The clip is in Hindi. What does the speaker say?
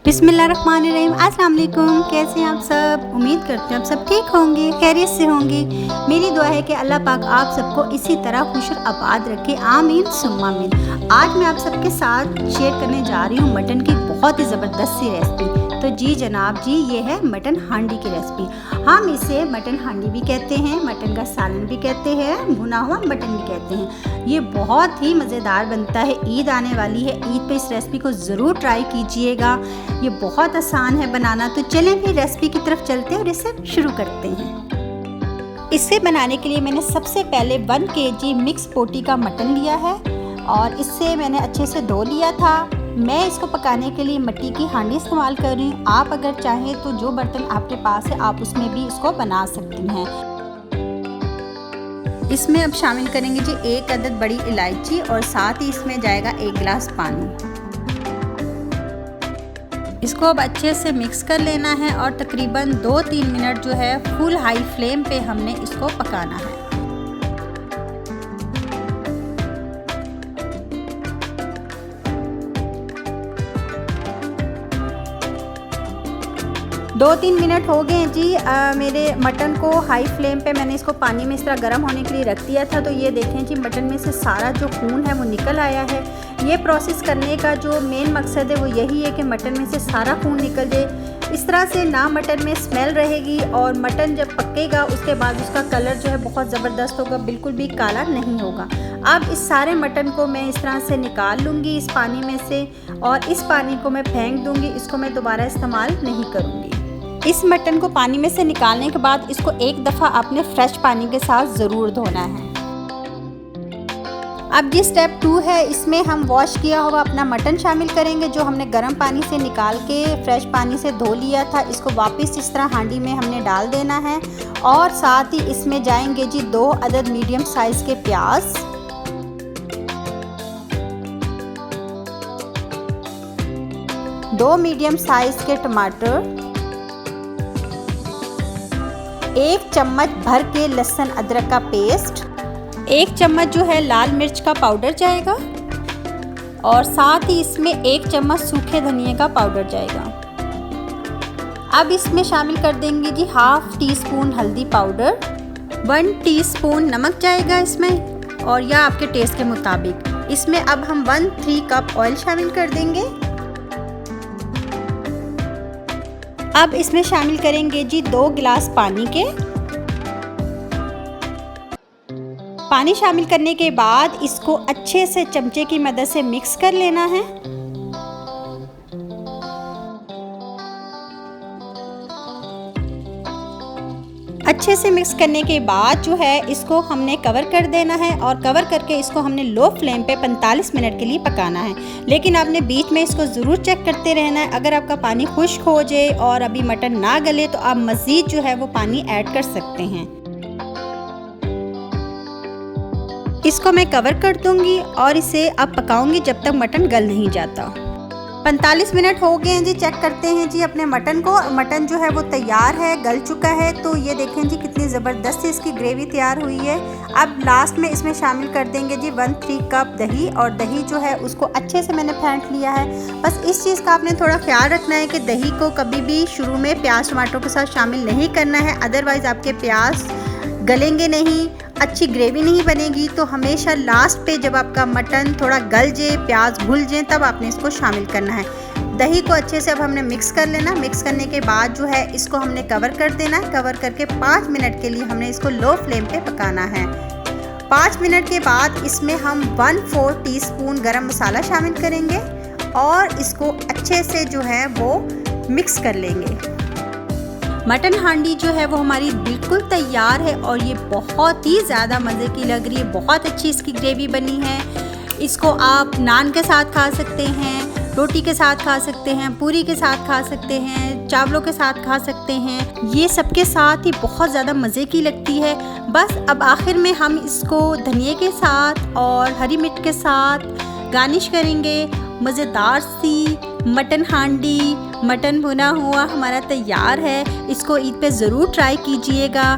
बिस्मिल्लाहिर्रहमानिर्रहीम। अस्सलाम वालेकुम। कैसे हैं आप सब? उम्मीद करते हैं आप सब ठीक होंगे, खैरियत से होंगे। मेरी दुआ है कि अल्लाह पाक आप सबको इसी तरह खुश और आबाद रखे, आमीन सुम्मा आमीन। आज मैं आप सबके साथ शेयर करने जा रही हूँ मटन की बहुत ही ज़बरदस्त सी रेसिपी। तो जी जनाब जी, ये है मटन हांडी की रेसिपी। हम इसे मटन हांडी भी कहते हैं, मटन का सालन भी कहते हैं, भुना हुआ मटन भी कहते हैं। ये बहुत ही मज़ेदार बनता है। ईद आने वाली है, ईद पे इस रेसिपी को ज़रूर ट्राई कीजिएगा। ये बहुत आसान है बनाना। तो चलें फिर रेसिपी की तरफ चलते हैं और इसे शुरू करते हैं। इसे बनाने के लिए मैंने सबसे पहले 1 kg मिक्स पोटी का मटन लिया है और इससे मैंने अच्छे से धो लिया था। मैं इसको पकाने के लिए मिट्टी की हांडी इस्तेमाल कर रही हूँ। आप अगर चाहें तो जो बर्तन आपके पास है आप उसमें भी इसको बना सकती हैं। इसमें अब शामिल करेंगे जी 1 अदद बड़ी इलायची और साथ ही इसमें जाएगा 1 गिलास पानी। इसको अब अच्छे से मिक्स कर लेना है और तकरीबन 2-3 मिनट जो है फुल हाई फ्लेम पे हमने इसको पकाना है। 2-3 मिनट हो गए जी। मेरे मटन को हाई फ्लेम पे मैंने इसको पानी में इस तरह गर्म होने के लिए रख दिया था। तो ये देखें जी, मटन में से सारा जो खून है वो निकल आया है। ये प्रोसेस करने का जो मेन मकसद है वो यही है कि मटन में से सारा खून निकल जाए। इस तरह से ना मटन में स्मेल रहेगी और मटन जब पकेगा उसके बाद उसका कलर जो है बहुत ज़बरदस्त होगा, बिल्कुल भी काला नहीं होगा। अब इस सारे मटन को मैं इस तरह से निकाल लूँगी इस पानी में से और इस पानी को मैं फेंक दूँगी। इसको मैं दोबारा इस्तेमाल नहीं करूँगी। इस मटन को पानी में से निकालने के बाद इसको एक दफ़ा आपने फ्रेश पानी के साथ ज़रूर धोना है। अब जी स्टेप 2 है, इसमें हम वॉश किया हुआ अपना मटन शामिल करेंगे जो हमने गर्म पानी से निकाल के फ्रेश पानी से धो लिया था। इसको वापस इस तरह हांडी में हमने डाल देना है और साथ ही इसमें जाएंगे जी 2 अदद मीडियम साइज़ के प्याज, 2 मीडियम साइज़ के टमाटर, 1 चम्मच भर के लहसुन अदरक का पेस्ट, 1 चम्मच जो है लाल मिर्च का पाउडर जाएगा और साथ ही इसमें 1 चम्मच सूखे धनिए का पाउडर जाएगा। अब इसमें शामिल कर देंगे जी 1/2 टीस्पून हल्दी पाउडर, 1 टीस्पून नमक जाएगा इसमें और या आपके टेस्ट के मुताबिक। इसमें अब हम 1/3 कप ऑयल शामिल कर देंगे। अब इसमें शामिल करेंगे जी 2 गिलास पानी के। पानी शामिल करने के बाद इसको अच्छे से चमचे की मदद से मिक्स कर लेना है। अच्छे से मिक्स करने के बाद जो है इसको हमने कवर कर देना है और कवर करके इसको हमने लो फ्लेम पे 45 मिनट के लिए पकाना है। लेकिन आपने बीच में इसको ज़रूर चेक करते रहना है। अगर आपका पानी खुश्क हो जाए और अभी मटन ना गले तो आप मज़ीद जो है वो पानी ऐड कर सकते हैं। इसको मैं कवर कर दूंगी और इसे अब पकाऊंगी जब तक मटन गल नहीं जाता। 45 मिनट हो गए हैं जी। चेक करते हैं जी अपने मटन को। मटन जो है वो तैयार है, गल चुका है। तो ये देखें जी कितनी ज़बरदस्त इसकी ग्रेवी तैयार हुई है। अब लास्ट में इसमें शामिल कर देंगे जी 1/3 कप दही और दही जो है उसको अच्छे से मैंने फेंट लिया है। बस इस चीज़ का आपने थोड़ा ख्याल रखना है कि दही को कभी भी शुरू में प्याज टमाटरों के साथ शामिल नहीं करना है, अदरवाइज़ आपके प्याज गलेंगे नहीं, अच्छी ग्रेवी नहीं बनेगी। तो हमेशा लास्ट पे जब आपका मटन थोड़ा गल जाए, प्याज भूल जाए, तब आपने इसको शामिल करना है। दही को अच्छे से अब हमने मिक्स कर लेना। मिक्स करने के बाद जो है इसको हमने कवर कर देना है। कवर करके 5 मिनट के लिए हमने इसको लो फ्लेम पे पकाना है। 5 मिनट के बाद इसमें हम 1/4 टीस्पून गरम मसाला शामिल करेंगे और इसको अच्छे से जो है वो मिक्स कर लेंगे। मटन हांडी जो है वो हमारी बिल्कुल तैयार है और ये बहुत ही ज़्यादा मज़े की लग रही है। बहुत अच्छी इसकी ग्रेवी बनी है। इसको आप नान के साथ खा सकते हैं, रोटी के साथ खा सकते हैं, पूरी के साथ खा सकते हैं, चावलों के साथ खा सकते हैं। ये सबके साथ ही बहुत ज़्यादा मज़े की लगती है। बस अब आखिर में हम इसको धनिए के साथ और हरी मिर्च के साथ गार्निश करेंगे। मज़ेदार सी मटन हांडी, मटन भुना हुआ हमारा तैयार है। इसको ईद पे ज़रूर ट्राई कीजिएगा।